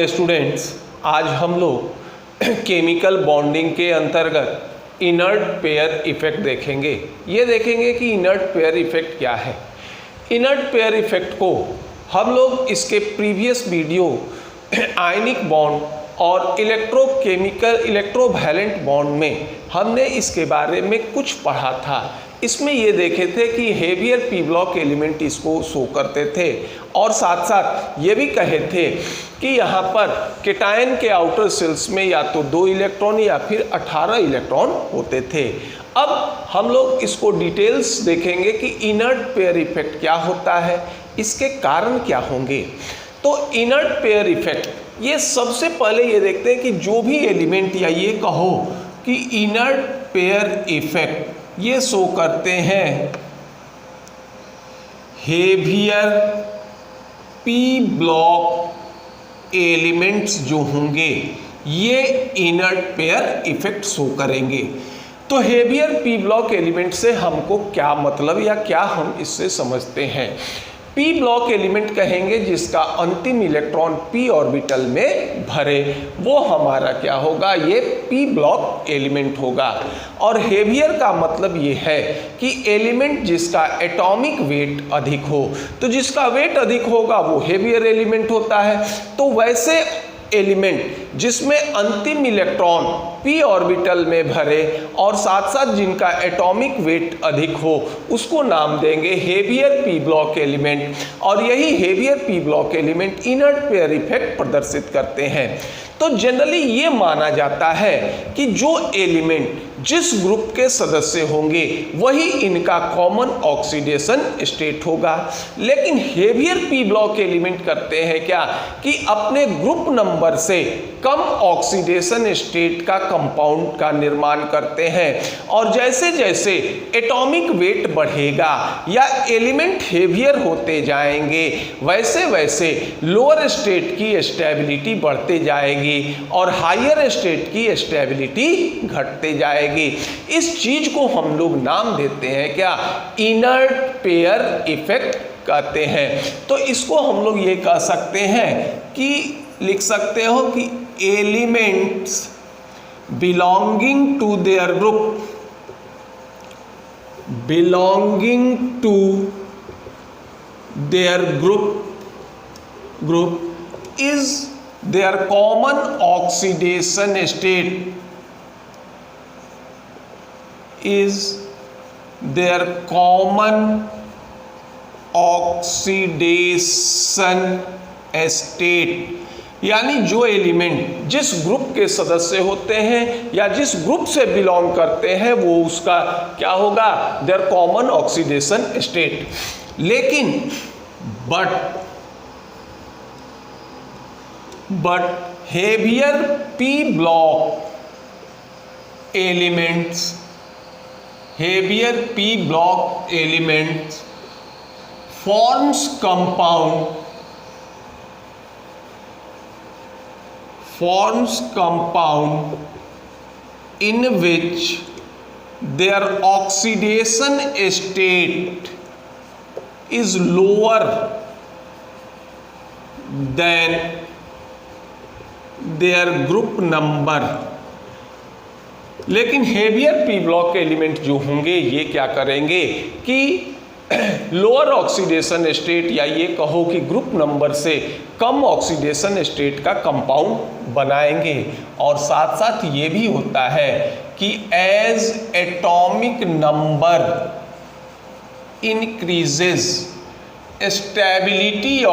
Dear students, आज हम लोग केमिकल बॉन्डिंग के अंतर्गत इनर्ट पेयर इफेक्ट देखेंगे। ये देखेंगे कि इनर्ट पेयर इफेक्ट क्या है। इनर्ट पेयर इफेक्ट को हम लोग इसके प्रीवियस वीडियो आयनिक बॉन्ड और इलेक्ट्रोवैलेंट बॉन्ड में हमने इसके बारे में कुछ पढ़ा था। इसमें ये देखे थे कि हेवियर पी ब्लॉक एलिमेंट इसको शो करते थे और साथ साथ ये भी कहे थे कि यहाँ पर केटायन के आउटर सेल्स में या तो 2 इलेक्ट्रॉन या फिर 18 इलेक्ट्रॉन होते थे। अब हम लोग इसको डिटेल्स देखेंगे कि इनर्ट पेयर इफेक्ट क्या होता है, इसके कारण क्या होंगे। तो इनर्ट पेयर इफेक्ट, ये सबसे पहले ये देखते हैं कि जो भी एलिमेंट या ये कहो कि इनर्ट पेयर इफेक्ट ये शो करते हैं हेवियर पी ब्लॉक एलिमेंट्स जो होंगे ये इनर्ट पेयर इफेक्ट शो करेंगे। तो हेवियर पी ब्लॉक एलिमेंट से हमको क्या मतलब या क्या हम इससे समझते हैं। पी ब्लॉक एलिमेंट कहेंगे जिसका अंतिम इलेक्ट्रॉन पी ऑर्बिटल में भरे, वो हमारा क्या होगा, ये पी ब्लॉक एलिमेंट होगा। और हेवियर का मतलब ये है कि एलिमेंट जिसका एटॉमिक वेट अधिक हो, तो जिसका वेट अधिक होगा वो हेवियर एलिमेंट होता है। तो वैसे एलिमेंट जिसमें अंतिम इलेक्ट्रॉन पी ऑर्बिटल में भरे और साथ साथ जिनका एटॉमिक वेट अधिक हो उसको नाम देंगे हेवियर पी ब्लॉक एलिमेंट। और यही heavier P block element inert pair effect प्रदर्शित करते हैं। तो जनरली ये माना जाता है कि जो एलिमेंट जिस ग्रुप के सदस्य होंगे वही इनका कॉमन ऑक्सीडेशन स्टेट होगा। लेकिन हेवियर पी ब्लॉक एलिमेंट करते हैं क्या कि अपने ग्रुप नंबर से कम ऑक्सीडेशन स्टेट का कंपाउंड का निर्माण करते हैं। और जैसे जैसे एटॉमिक वेट बढ़ेगा या एलिमेंट हेवियर होते जाएंगे वैसे वैसे लोअर स्टेट की स्टेबिलिटी बढ़ते जाएगी और हायर स्टेट की स्टेबिलिटी घटते जाएगी। इस चीज को हम लोग नाम देते हैं क्या, इनर्ट पेयर इफेक्ट कहते हैं। तो इसको हम लोग ये कह सकते हैं कि लिख सकते हो कि elements belonging to their group is their common oxidation state is their common oxidation state। यानी जो एलिमेंट जिस ग्रुप के सदस्य होते हैं या जिस ग्रुप से बिलोंग करते हैं वो उसका क्या होगा, देयर कॉमन ऑक्सीडेशन स्टेट। लेकिन but heavier P block elements forms compound in which their oxidation state is lower than their group number। लेकिन हेवियर पी ब्लॉक एलिमेंट जो होंगे ये क्या करेंगे कि लोअर ऑक्सीडेशन स्टेट या ये कहो कि ग्रुप नंबर से कम ऑक्सीडेशन स्टेट का कंपाउंड बनाएंगे। और साथ साथ ये भी होता है कि as atomic number increases stability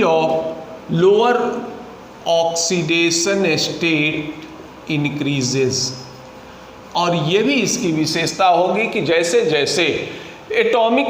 of lower oxidation state increases. और ये भी इसकी विशेषता होगी कि जैसे जैसे एटॉमिक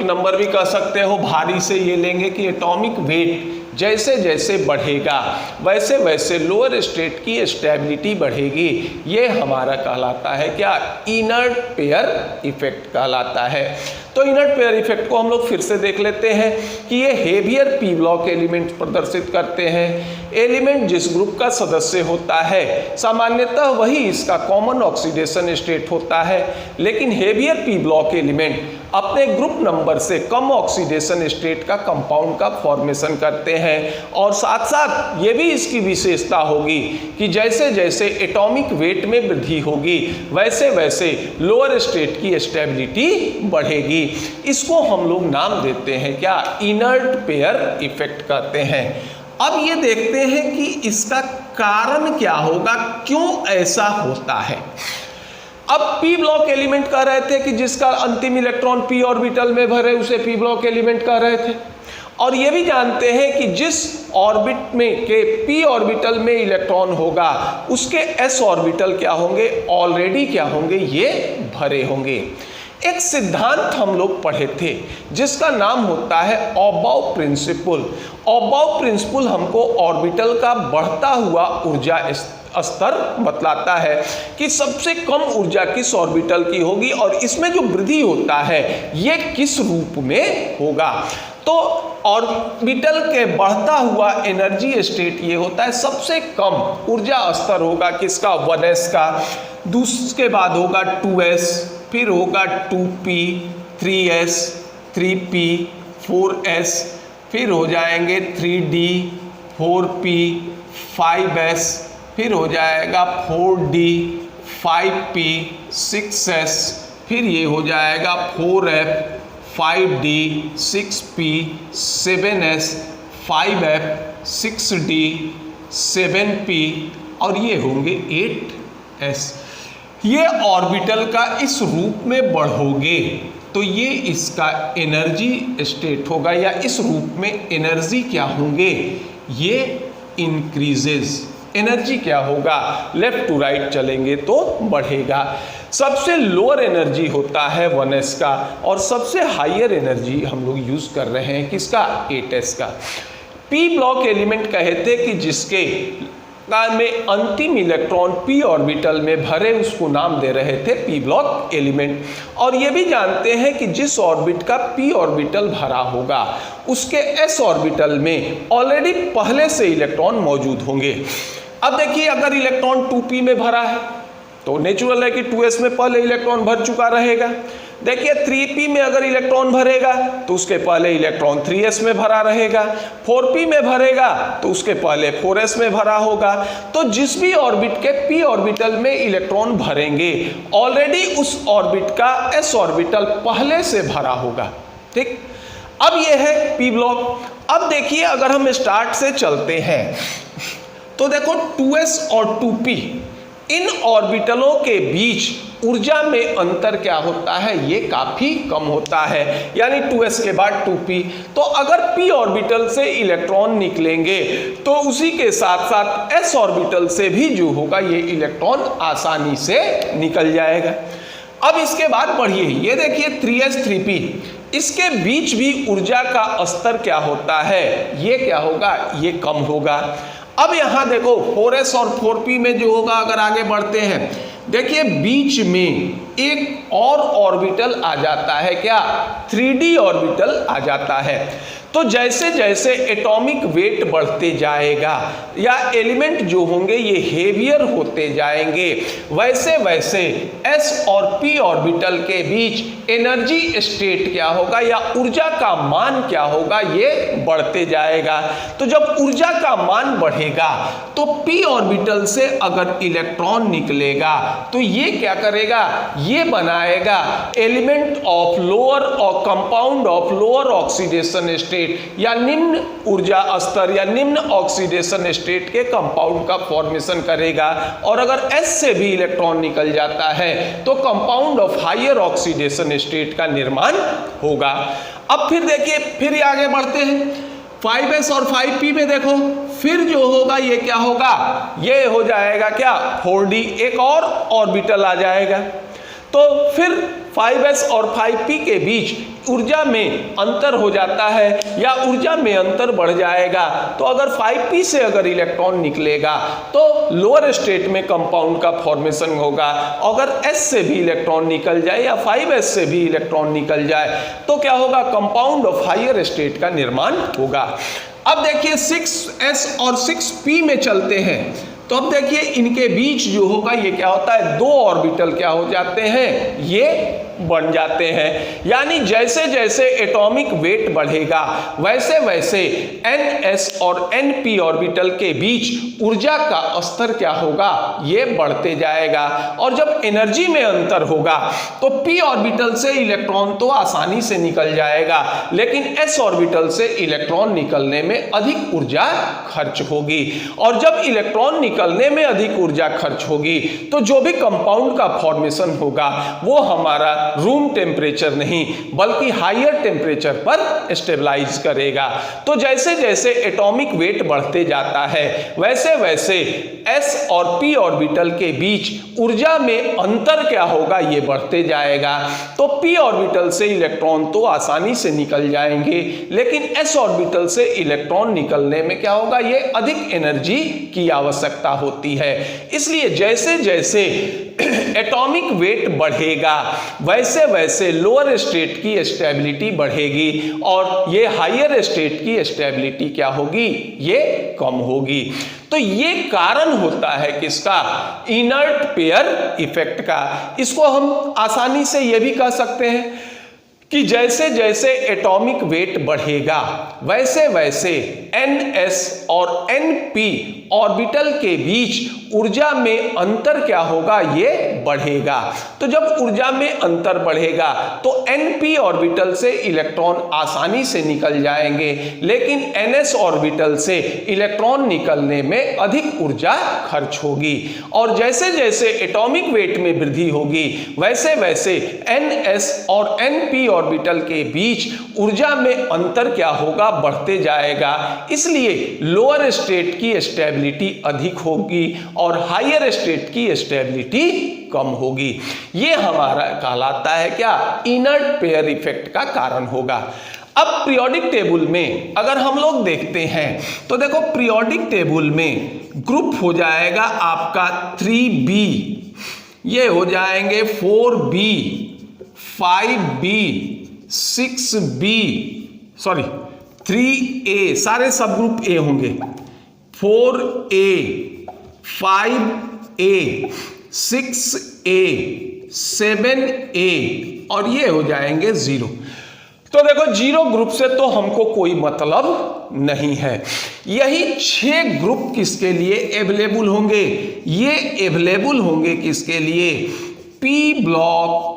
नंबर भी कह सकते हो, भारी से ये लेंगे कि एटॉमिक वेट जैसे जैसे बढ़ेगा वैसे वैसे लोअर स्टेट की स्टेबिलिटी बढ़ेगी। ये हमारा कहलाता है क्या, इनर्ट पेयर इफेक्ट कहलाता है। तो इनर्ट पेयर इफेक्ट को हम लोग फिर से देख लेते हैं कि ये हेवियर पी ब्लॉक एलिमेंट प्रदर्शित करते हैं। एलिमेंट जिस ग्रुप का सदस्य होता है सामान्यतः वही इसका कॉमन ऑक्सीडेशन स्टेट होता है, लेकिन हेवियर पी ब्लॉक एलिमेंट अपने ग्रुप नंबर से कम ऑक्सीडेशन स्टेट का कंपाउंड का फॉर्मेशन करते हैं। और साथ साथ ये भी इसकी विशेषता होगी कि जैसे जैसे एटॉमिक वेट में वृद्धि होगी वैसे वैसे लोअर स्टेट की स्टेबिलिटी बढ़ेगी। इसको हम लोग नाम देते हैं क्या, इनर्ट पेयर इफेक्ट कहते हैं। अब ये देखते हैं कि इसका कारण क्या होगा, क्यों ऐसा होता है। अब पी ब्लॉक एलिमेंट कह रहे थे कि जिसका अंतिम इलेक्ट्रॉन पी ऑर्बिटल में भरे उसे पी ब्लॉक एलिमेंट कह रहे थे, और ये भी जानते हैं कि जिस ऑर्बिट में के पी ऑर्बिटल में इलेक्ट्रॉन होगा उसके एस ऑर्बिटल क्या होंगे, ऑलरेडी क्या होंगे, ये भरे होंगे। एक सिद्धांत हम लोग पढ़े थे जिसका नाम होता है ऑबाउ प्रिंसिपल। ऑबाउ प्रिंसिपल हमको ऑर्बिटल का बढ़ता हुआ ऊर्जा स्तर बतलाता है कि सबसे कम ऊर्जा किस ऑर्बिटल की होगी और इसमें जो वृद्धि होता है ये किस रूप में होगा। तो ऑर्बिटल के बढ़ता हुआ एनर्जी स्टेट ये होता है, सबसे कम ऊर्जा स्तर होगा किसका, 1s का, दूसरे बाद होगा 2s, फिर होगा 2p, 3s, 3p, 4s, फिर हो जाएंगे 3d, 4p, 5s, फिर हो जाएगा 4d, 5p, 6s, फिर ये हो जाएगा 4f, 5d, 6p, 7s, 5f, 6d, 7p और ये होंगे 8s। ये ऑर्बिटल का इस रूप में बढ़ोगे तो ये इसका एनर्जी स्टेट होगा, या इस रूप में एनर्जी क्या होंगे, ये इंक्रीजेज। एनर्जी क्या होगा, लेफ्ट टू राइट चलेंगे तो बढ़ेगा। सबसे लोअर एनर्जी होता है 1s का और सबसे हायर एनर्जी हम लोग यूज कर रहे हैं किसका, 8s का। पी ब्लॉक एलिमेंट कहते कि जिसके में अंतिम इलेक्ट्रॉन पी ऑर्बिटल में भरे उसको नाम दे रहे थे पी ब्लॉक एलिमेंट। और ये भी जानते हैं कि जिस ऑर्बिट का पी ऑर्बिटल भरा होगा उसके एस ऑर्बिटल में ऑलरेडी पहले से इलेक्ट्रॉन मौजूद होंगे। अब देखिए अगर इलेक्ट्रॉन 2p में भरा है तो नेचुरल है कि 2s में पहले इलेक्ट्रॉन भर चुका रहेगा। देखिए 3p में अगर इलेक्ट्रॉन भरेगा तो उसके पहले इलेक्ट्रॉन 3s में भरा रहेगा, 4p में भरेगा तो उसके पहले 4s में भरा होगा। तो जिस भी ऑर्बिट के p ऑर्बिटल में इलेक्ट्रॉन भरेंगे ऑलरेडी उस ऑर्बिट का s ऑर्बिटल पहले से भरा होगा। ठीक, अब ये है p ब्लॉक। अब देखिए अगर हम स्टार्ट से चलते हैं तो देखो 2s और 2p इन ऑर्बिटलों के बीच ऊर्जा में अंतर क्या होता है, ये काफी कम होता है, यानी 2s के बाद 2p। तो अगर p ऑर्बिटल से इलेक्ट्रॉन निकलेंगे तो उसी के साथ साथ s ऑर्बिटल से भी जो होगा ये इलेक्ट्रॉन आसानी से निकल जाएगा। अब इसके बाद बढ़िए, ये देखिए 3s 3p, इसके बीच भी ऊर्जा का स्तर क्या होता है, ये क्या होगा, ये कम होगा। अब यहां देखो 4s और 4p में जो होगा अगर आगे बढ़ते हैं, देखिए बीच में एक और ऑर्बिटल आ जाता है, क्या, 3d ऑर्बिटल आ जाता है। तो जैसे जैसे एटॉमिक वेट बढ़ते जाएगा या एलिमेंट जो होंगे ये हेवियर होते जाएंगे वैसे वैसे s और p ऑर्बिटल के बीच एनर्जी स्टेट क्या होगा या ऊर्जा का मान क्या होगा, ये बढ़ते जाएगा। तो जब ऊर्जा का मान बढ़ेगा तो p ऑर्बिटल से अगर इलेक्ट्रॉन निकलेगा तो ये क्या करेगा, ये बनाएगा एलिमेंट ऑफ लोअर और compound of lower oxidation state या निम्न ऊर्जा स्तर या निम्न ऑक्सीडेशन स्टेट के कंपाउंड का फॉर्मेशन करेगा। और अगर S से भी इलेक्ट्रॉन निकल जाता है तो compound of higher oxidation state का निर्माण होगा। अब फिर देखिए फिर आगे बढ़ते हैं 5s और 5p में देखो फिर जो होगा ये क्या होगा, ये हो जाएगा क्या, 4d, एक और ऑर्बिटल आ जाएगा। तो फिर 5s और 5p के बीच ऊर्जा में अंतर हो जाता है या ऊर्जा में अंतर बढ़ जाएगा। तो अगर 5p से अगर इलेक्ट्रॉन निकलेगा तो लोअर स्टेट में कंपाउंड का फॉर्मेशन होगा। अगर s से भी इलेक्ट्रॉन निकल जाए या 5s से भी इलेक्ट्रॉन निकल जाए तो क्या होगा, कंपाउंड ऑफ हायर स्टेट का निर्माण होगा। अब देखिए 6s और 6p में चलते हैं, तो अब देखिए इनके बीच जो होगा ये क्या होता है, 2 ऑर्बिटल क्या हो जाते हैं, ये बन जाते हैं। यानी जैसे जैसे एटॉमिक वेट बढ़ेगा वैसे वैसे ns और np ऑर्बिटल के बीच ऊर्जा का स्तर क्या होगा, ये बढ़ते जाएगा। और जब एनर्जी में अंतर होगा तो p ऑर्बिटल से इलेक्ट्रॉन तो आसानी से निकल जाएगा, लेकिन s ऑर्बिटल से इलेक्ट्रॉन निकलने में अधिक ऊर्जा खर्च होगी। और जब इलेक्ट्रॉन निकलने में अधिक ऊर्जा खर्च होगी तो जो भी कंपाउंड का फॉर्मेशन होगा वो हमारा रूम टेम्परेचर नहीं बल्कि हायर टेम्परेचर पर स्टेबलाइज करेगा। तो जैसे जैसे एटॉमिक वेट बढ़ते जाता है वैसे वैसे s और p ऑर्बिटल के बीच ऊर्जा में अंतर क्या होगा, ये बढ़ते जाएगा। तो p ऑर्बिटल से इलेक्ट्रॉन तो आसानी से निकल जाएंगे, लेकिन s ऑर्बिटल से इलेक्ट्रॉन निकलने में क्या होगा, ये अधिक एनर्जी की आवश्यकता होती है। इसलिए जैसे जैसे एटॉमिक वेट बढ़ेगा वैसे वैसे लोअर स्टेट की स्टेबिलिटी बढ़ेगी और ये हायर स्टेट की स्टेबिलिटी क्या होगी, ये कम होगी। तो ये कारण होता है किसका, इनर्ट पेयर इफेक्ट का। इसको हम आसानी से ये भी कह सकते हैं कि जैसे जैसे एटॉमिक वेट बढ़ेगा वैसे वैसे ns और np ऑर्बिटल के बीच ऊर्जा में अंतर क्या होगा, ये बढ़ेगा। तो जब ऊर्जा में अंतर बढ़ेगा तो np ऑर्बिटल से इलेक्ट्रॉन आसानी से निकल जाएंगे, लेकिन ns ऑर्बिटल से इलेक्ट्रॉन निकलने में अधिक ऊर्जा खर्च होगी। और जैसे जैसे एटॉमिक वेट में वृद्धि होगी वैसे वैसे ns और np ऑर्बिटल के बीच ऊर्जा में अंतर क्या होगा, बढ़ते जाएगा। इसलिए लोअर स्टेट की स्टेबिलिटी अधिक होगी और हायर स्टेट की स्टेबिलिटी कम होगी। ये हमारा कहलाता है क्या, इनर्ट पेयर इफेक्ट का कारण होगा। अब पीरियोडिक टेबल में अगर हम लोग देखते हैं तो देखो पीरियोडिक टेबल में ग्रुप हो जाएगा आपका 3b, ये हो जाएंगे 4b, 5b, 6b, sorry 3a, सारे सब ग्रुप ए होंगे, 4a, 5a, 6a, 7a और ये हो जाएंगे 0। तो देखो 0 ग्रुप से तो हमको कोई मतलब नहीं है। यही 6 ग्रुप किसके लिए अवेलेबल होंगे, ये अवेलेबल होंगे किसके लिए, p ब्लॉक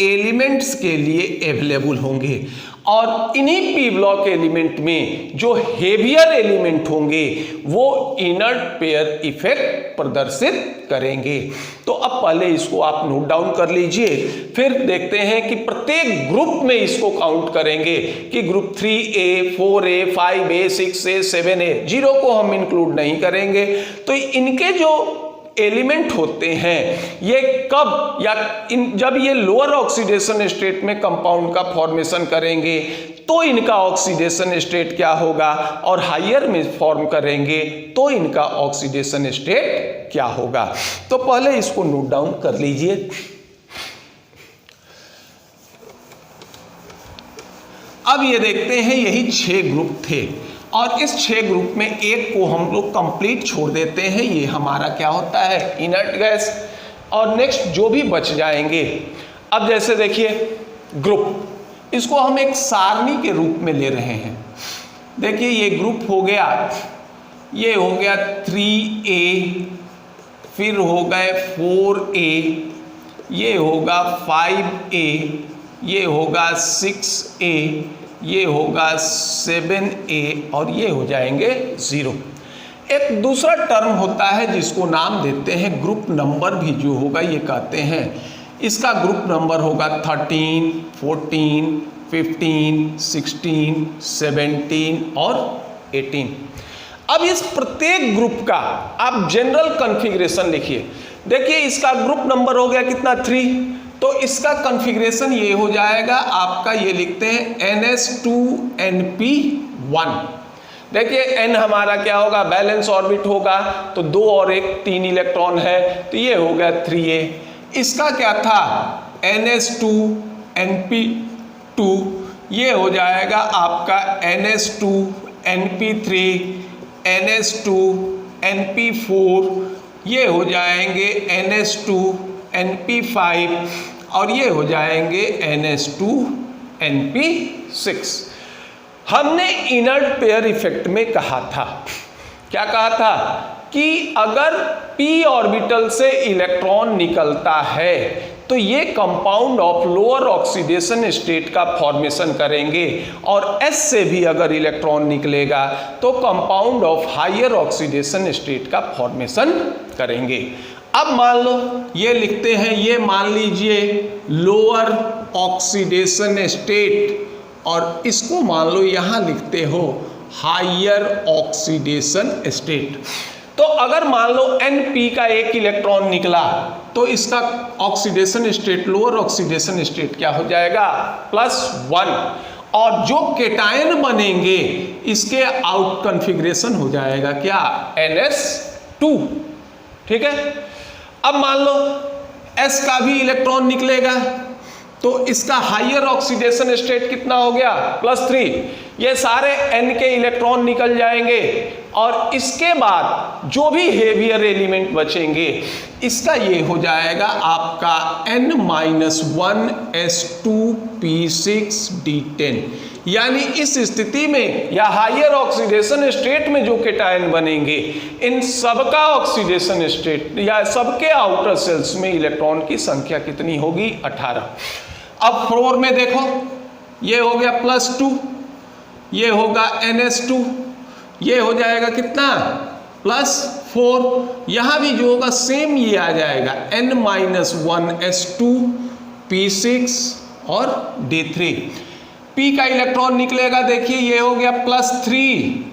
एलिमेंट्स के लिए अवेलेबल होंगे। और इन्हीं p ब्लॉक एलिमेंट में जो हेवियर एलिमेंट होंगे वो इनर्ट पेयर इफेक्ट प्रदर्शित करेंगे। तो अब पहले इसको आप नोट डाउन कर लीजिए, फिर देखते हैं कि प्रत्येक ग्रुप में इसको काउंट करेंगे कि group 3a, 4a, 5a, 6a, 7a, 0 को हम इंक्लूड नहीं करेंगे। तो इनके जो एलिमेंट होते हैं ये कब या जब ये लोअर ऑक्सीडेशन स्टेट में कंपाउंड का फॉर्मेशन करेंगे तो इनका ऑक्सीडेशन स्टेट क्या होगा, और हायर में फॉर्म करेंगे तो इनका ऑक्सीडेशन स्टेट क्या होगा। तो पहले इसको नोट डाउन कर लीजिए। अब ये देखते हैं यही 6 ग्रुप थे और इस 6 ग्रुप में एक को हम लोग कंप्लीट छोड़ देते हैं, ये हमारा क्या होता है, इनर्ट गैस। और नेक्स्ट जो भी बच जाएंगे, अब जैसे देखिए ग्रुप, इसको हम एक सारणी के रूप में ले रहे हैं। देखिए ये ग्रुप हो गया, ये हो गया 3a, फिर हो गए 4a, ये होगा 5a, ये होगा 6a, ये होगा 7a और ये हो जाएंगे 0। एक दूसरा टर्म होता है जिसको नाम देते हैं ग्रुप नंबर भी जो होगा ये कहते हैं, इसका ग्रुप नंबर होगा 13, 14, 15, 16, 17 और 18। अब इस प्रत्येक ग्रुप का आप जनरल कॉन्फ़िगरेशन लिखिए। देखिए इसका ग्रुप नंबर हो गया कितना, 3, तो इसका कॉन्फ़िगरेशन ये हो जाएगा आपका, ये लिखते हैं ns2np1। देखिए n हमारा क्या होगा, बैलेंस ऑर्बिट होगा, तो 2 और 1 3 इलेक्ट्रॉन है, तो ये हो गया 3a। इसका क्या था, ns2np2, ये हो जाएगा आपका ns2 Np3, NS2, Np4, ये हो जाएंगे NS2, Np5 और ये हो जाएंगे NS2, Np6। हमने इनर्ट पेयर इफेक्ट में कहा था, क्या कहा था कि अगर p ऑर्बिटल से इलेक्ट्रॉन निकलता है तो ये compound of lower oxidation state का फॉर्मेशन करेंगे, और s से भी अगर इलेक्ट्रॉन निकलेगा तो compound of higher oxidation state का फॉर्मेशन करेंगे। अब मान लो ये लिखते हैं, ये मान लीजिए लोअर ऑक्सीडेशन स्टेट, और इसको मान लो यहां लिखते हो हायर ऑक्सीडेशन स्टेट। तो अगर मान लो Np का एक इलेक्ट्रॉन निकला तो इसका oxidation state, lower oxidation state क्या हो जाएगा, +1, और जो केटायन बनेंगे इसके आउट कॉन्फ़िगरेशन हो जाएगा क्या, NS2। ठीक है। अब मान लो S का भी इलेक्ट्रॉन निकलेगा तो इसका हायर ऑक्सीडेशन स्टेट कितना हो गया, +3। ये सारे N के इलेक्ट्रॉन निकल जाएंगे और इसके बाद जो भी हेवियर एलिमेंट बचेंगे इसका ये हो जाएगा आपका N-1 S2P6D10। यानी इस स्थिति में या हायर ऑक्सीडेशन स्टेट में जो केटायन बनेंगे इन सबका ऑक्सीडेशन स्टेट या सबके आउटर सेल्स में इलेक्ट्रॉन की संख्या कितनी होगी, 18। अब 4 में देखो, ये हो गया +2, ये होगा NS2, ये हो जाएगा कितना, +4। यहां भी जो होगा सेम ये आ जाएगा N-1 S2P6 और D3। P का इलेक्ट्रॉन निकलेगा, देखिए ये हो गया +3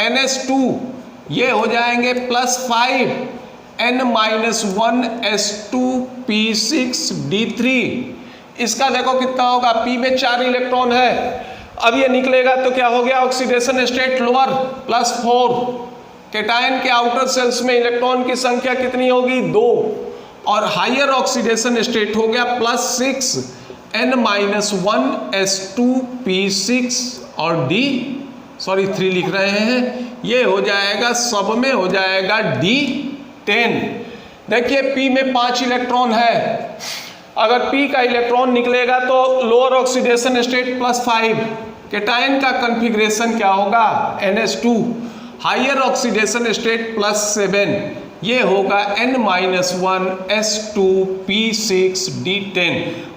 NS2, ये हो जाएंगे +5 N-1 S2P6 D3। इसका देखो कितना होगा, P में 4 इलेक्ट्रॉन है, अब ये निकलेगा तो क्या हो गया, ऑक्सीडेशन स्टेट लोअर, +4। केटायन के आउटर सेल्स में इलेक्ट्रॉन की संख्या कितनी होगी, 2, और हायर ऑक्सीडेशन स्टेट हो गया +6 N-1 S2P6 और 3 लिख रहे हैं, ये हो जाएगा सब में हो जाएगा D10। देखिए P में 5 इलेक्ट्रॉन है, अगर P का इलेक्ट्रॉन निकलेगा तो लोअर ऑक्सीडेशन स्टेट +5, केटायन का कॉन्फ़िगरेशन क्या होगा, NS2, हायर ऑक्सीडेशन स्टेट +7, ये होगा N-1 S2P6D10,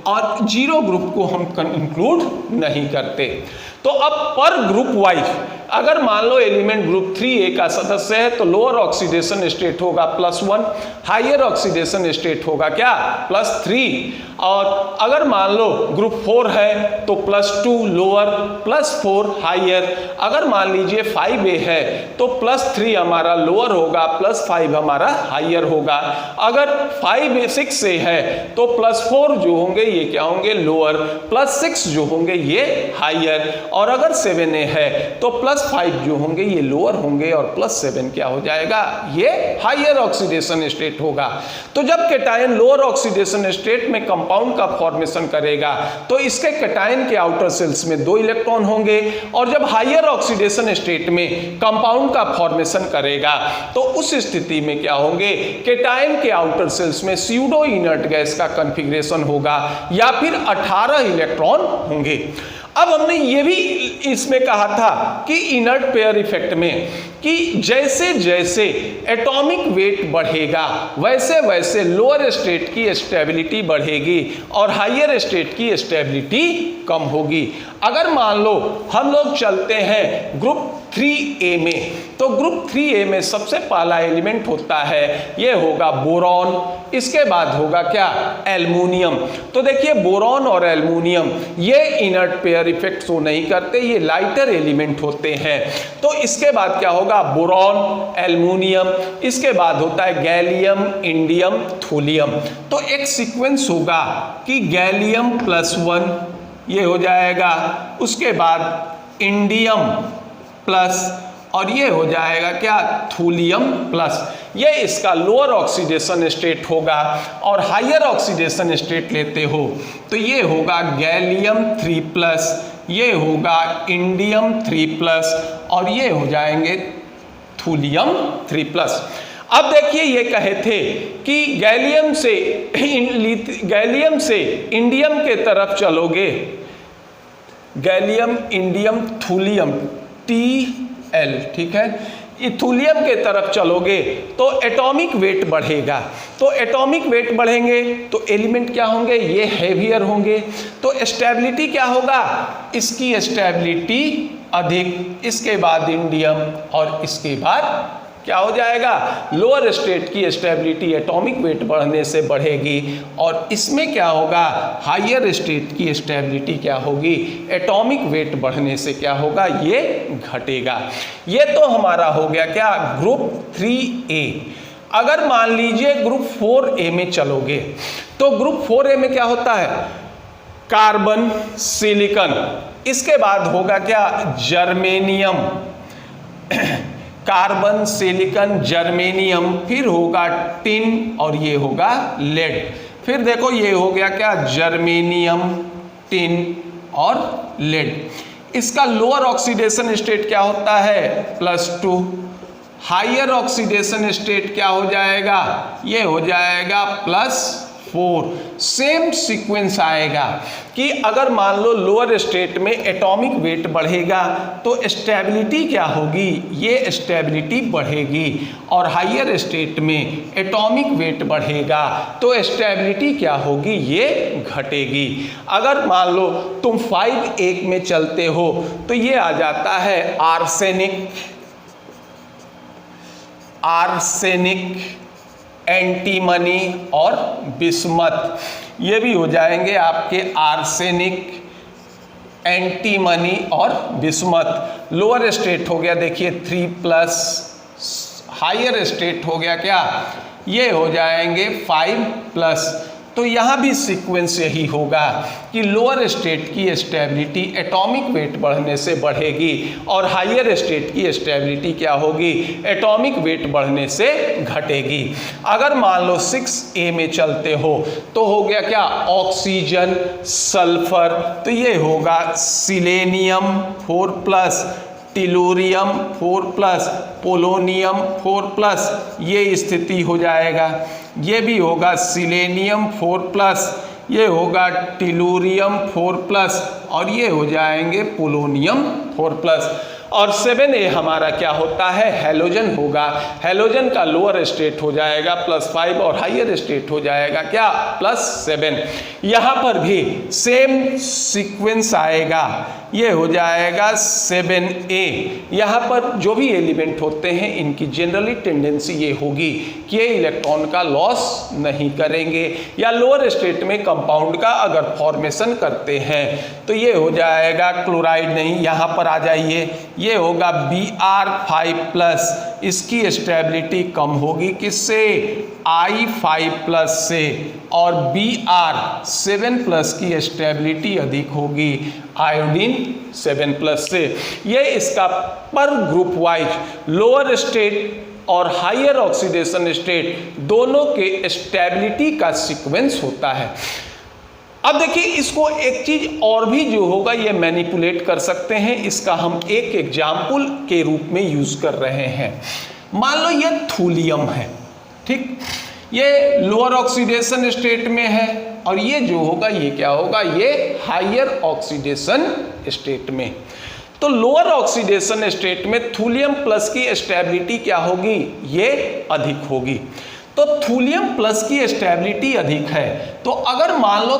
और 0 ग्रुप को हम इंक्लूड नहीं करते। तो अब पर ग्रुप वाइज अगर मान लो एलिमेंट ग्रुप 3A का सदस्य है तो लोअर ऑक्सीडेशन स्टेट होगा +1, हायर ऑक्सीडेशन स्टेट होगा क्या, +3, और अगर मान लो ग्रुप 4 है तो +2 लोअर, +4 हायर। अगर मान लीजिए 5A है तो +3 हमारा लोअर होगा, +5 हमारा हायर होगा। अगर 6A है तो +4 जो होंगे ये क्या होंगे, लोअर, +6 जो होंगे ये हायर, और अगर 7A है तो +5 जो होंगे ये लोअर होंगे, और +7 क्या हो जाएगा, ये हायर ऑक्सीडेशन स्टेट होगा। तो जब केटायन लोअर ऑक्सीडेशन स्टेट में कंपाउंड का फॉर्मेशन करेगा तो इसके केटायन के आउटर सेल्स में 2 इलेक्ट्रॉन होंगे, और जब हायर ऑक्सीडेशन स्टेट में कंपाउंड का फॉर्मेशन करेगा तो उस स्थिति में क्या होंगे, केटायन के आउटर सेल्स में स्यूडो इनर्ट गैस का कॉन्फ़िगरेशन होगा या फिर 18 इलेक्ट्रॉन होंगे। अब हमने ये भी इसमें कहा था कि इनर्ट पेयर इफेक्ट में कि जैसे जैसे एटॉमिक वेट बढ़ेगा वैसे वैसे लोअर स्टेट की स्टेबिलिटी बढ़ेगी और हायर स्टेट की स्टेबिलिटी कम होगी। अगर मान लो हम लोग चलते हैं ग्रुप 3A में, तो ग्रुप 3A में सबसे पहला एलिमेंट होता है ये होगा बोरॉन, इसके बाद होगा क्या, एल्युमिनियम। तो देखिए बोरॉन और एल्युमिनियम ये इनर्ट पेयर इफेक्ट शो नहीं करते, ये लाइटर एलिमेंट होते हैं। तो इसके बाद क्या होगा, बोरॉन, एल्युमिनियम, इसके बाद होता है गैलियम, इंडियम, थोलियम। तो एक सीक्वेंस होगा कि गैलियम +1 ये हो जाएगा, उसके बाद इंडियम प्लस, और ये हो जाएगा क्या, थोलियम प्लस। ये इसका लोअर ऑक्सीडेशन स्टेट होगा, और हायर ऑक्सीडेशन स्टेट लेते हो तो ये होगा गैलियम 3+, ये होगा इंडियम 3+, और ये हो जाएंगे थूलियम 3+। अब देखिए ये कहे थे कि गैलियम से इंडियम के तरफ चलोगे, गैलियम इंडियम थूलियम Tl, ठीक है, इथूलियम के तरफ चलोगे तो एटॉमिक वेट बढ़ेगा, तो एटॉमिक वेट बढ़ेंगे तो एलिमेंट क्या होंगे, ये हैवियर होंगे, तो स्टेबिलिटी क्या होगा, इसकी स्टेबिलिटी अधिक, इसके बाद इंडियम और इसके बाद क्या हो जाएगा, लोअर स्टेट की स्टेबिलिटी एटॉमिक वेट बढ़ने से बढ़ेगी, और इसमें क्या होगा, हायर स्टेट की स्टेबिलिटी क्या होगी, एटॉमिक वेट बढ़ने से क्या होगा, ये घटेगा। ये तो हमारा हो गया क्या, ग्रुप 3A। अगर मान लीजिए ग्रुप 4A में चलोगे तो ग्रुप 4A में क्या होता है, कार्बन, सिलिकॉन, इसके बाद होगा क्या, जर्मेनियम, कार्बन, सिलिकॉन, जर्मेनियम, फिर होगा टिन और ये होगा लेड। फिर देखो ये हो गया क्या, जर्मेनियम, टिन और लेड। इसका लोअर ऑक्सीडेशन स्टेट क्या होता है, +2। हायर ऑक्सीडेशन स्टेट क्या हो जाएगा, ये हो जाएगा +4। सेम सीक्वेंस आएगा कि अगर मान लो लोअर स्टेट में एटॉमिक वेट बढ़ेगा तो स्टेबिलिटी क्या होगी, ये स्टेबिलिटी बढ़ेगी, और हायर स्टेट में एटॉमिक वेट बढ़ेगा तो स्टेबिलिटी क्या होगी, ये घटेगी। अगर मान लो तुम 5A में चलते हो तो ये आ जाता है आर्सेनिक, एंटीमनी और बिस्मथ, ये भी हो जाएंगे आपके आर्सेनिक, एंटीमनी और बिस्मथ। लोअर स्टेट हो गया देखिए 3+, हायर स्टेट हो गया क्या, ये हो जाएंगे 5+। तो यहाँ भी सीक्वेंस यही होगा कि लोअर स्टेट की स्टेबिलिटी एटॉमिक वेट बढ़ने से बढ़ेगी और हायर स्टेट की स्टेबिलिटी क्या होगी, एटॉमिक वेट बढ़ने से घटेगी। अगर मान लो 6A में चलते हो तो हो गया क्या, ऑक्सीजन, सल्फर, तो ये होगा सिलेनियम 4+, टिलूरियम 4+, पोलोनियम 4+, ये स्थिति हो जाएगा। ये भी होगा सिलेनियम 4+, ये होगा टिलूरियम 4+, और ये हो जाएंगे पोलोनियम 4+। और 7A हमारा क्या होता है, हैलोजन होगा। हैलोजन का लोअर स्टेट हो जाएगा +5 और हायर स्टेट हो जाएगा क्या, +7। यहाँ पर भी सेम सीक्वेंस आएगा, ये हो जाएगा 7A। यहाँ पर जो भी एलिमेंट होते हैं इनकी जनरली टेंडेंसी ये होगी कि ये इलेक्ट्रॉन का लॉस नहीं करेंगे, या लोअर स्टेट में कंपाउंड का अगर फॉर्मेशन करते हैं तो ये हो जाएगा क्लोराइड, नहीं यहाँ पर आ जाइए, ये होगा Br5+, इसकी स्टेबिलिटी कम होगी किससे, I5+ से, और Br7+ की स्टेबिलिटी अधिक होगी आयोडीन 7+ से। ये इसका पर ग्रुप वाइज लोअर स्टेट और हायर ऑक्सीडेशन स्टेट दोनों के स्टेबिलिटी का सीक्वेंस होता है। अब देखिए इसको एक चीज और भी जो होगा ये मैनिपुलेट कर सकते हैं, इसका हम एक एग्जाम्पल के रूप में यूज कर रहे हैं। मान लो ये थूलियम है, ठीक, ये लोअर ऑक्सीडेशन स्टेट में है, और ये जो होगा ये क्या होगा, ये हायर ऑक्सीडेशन स्टेट में। तो लोअर ऑक्सीडेशन स्टेट में थूलियम प्लस की स्टेबिलिटी क्या होगी, ये अधिक होगी। तो थूलियम प्लस की स्टेबिलिटी अधिक है, तो अगर मान लो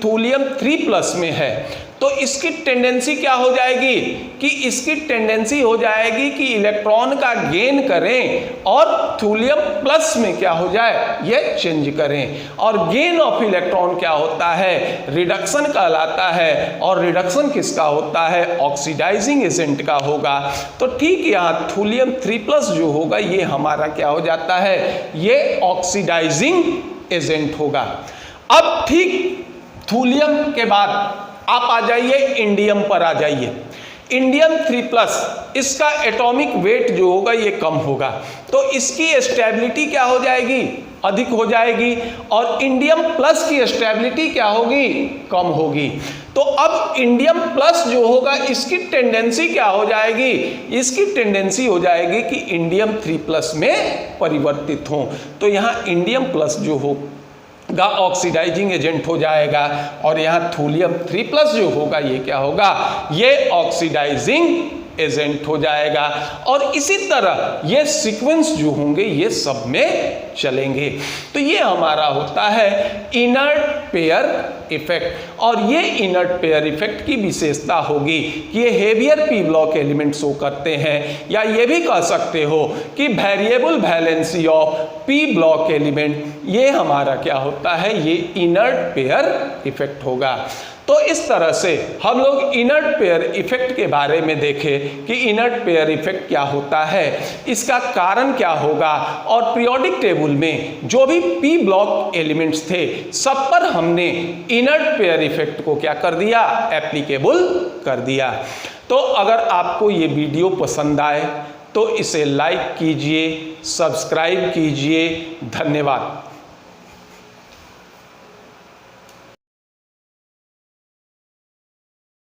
थूलियम 3+ में है तो इसकी टेंडेंसी क्या हो जाएगी कि इसकी टेंडेंसी हो जाएगी कि इलेक्ट्रॉन का गेन करें और थूलियम प्लस में क्या हो जाए, ये चेंज करें। और गेन ऑफ इलेक्ट्रॉन क्या होता है, रिडक्शन कहलाता है, और रिडक्शन किसका होता है, ऑक्सीडाइजिंग एजेंट का होगा। तो ठीक यहाँ थूलियम 3+ जो होगा ये हमारा क्या हो जाता है, ये ऑक्सीडाइजिंग एजेंट होगा। अब ठीक थूलियम के बाद आप आ जाइए इंडियम पर आ जाइए। इंडियम 3+, इसका एटॉमिक वेट जो होगा ये कम होगा, तो इसकी स्टेबिलिटी क्या हो जाएगी, अधिक हो जाएगी और इंडियम प्लस की स्टेबिलिटी क्या होगी, कम होगी। तो अब इंडियम प्लस जो होगा इसकी टेंडेंसी क्या हो जाएगी, इसकी टेंडेंसी हो जाएगी कि इंडियम 3+ में परिवर्तित हो। तो यहाँ इंडियम प्लस जो होगा ऑक्सीडाइजिंग एजेंट हो जाएगा और यहाँ थूलियम 3+ जो होगा ये क्या होगा, ये ऑक्सीडाइजिंग एजेंट हो जाएगा। और इसी तरह ये सीक्वेंस जो होंगे ये सब में चलेंगे। तो ये हमारा होता है इनर्ट पेयर इफेक्ट। और ये इनर्ट पेयर इफेक्ट की विशेषता होगी कि ये heavier P block element show करते हैं, या ये भी कह सकते हो कि variable valency of P block element, ये हमारा क्या होता है, ये इनर्ट पेयर इफेक्ट होगा। तो इस तरह से हम लोग इनर्ट पेयर इफेक्ट के बारे में देखें कि इनर्ट पेयर इफेक्ट क्या होता है, इसका कारण क्या होगा, और पीरियोडिक टेबल में जो भी पी ब्लॉक एलिमेंट्स थे सब पर हमने इनर्ट पेयर इफेक्ट को क्या कर दिया, एप्लीकेबल कर दिया। तो अगर आपको ये वीडियो पसंद आए तो इसे लाइक कीजिए, सब्सक्राइब कीजिए। धन्यवाद।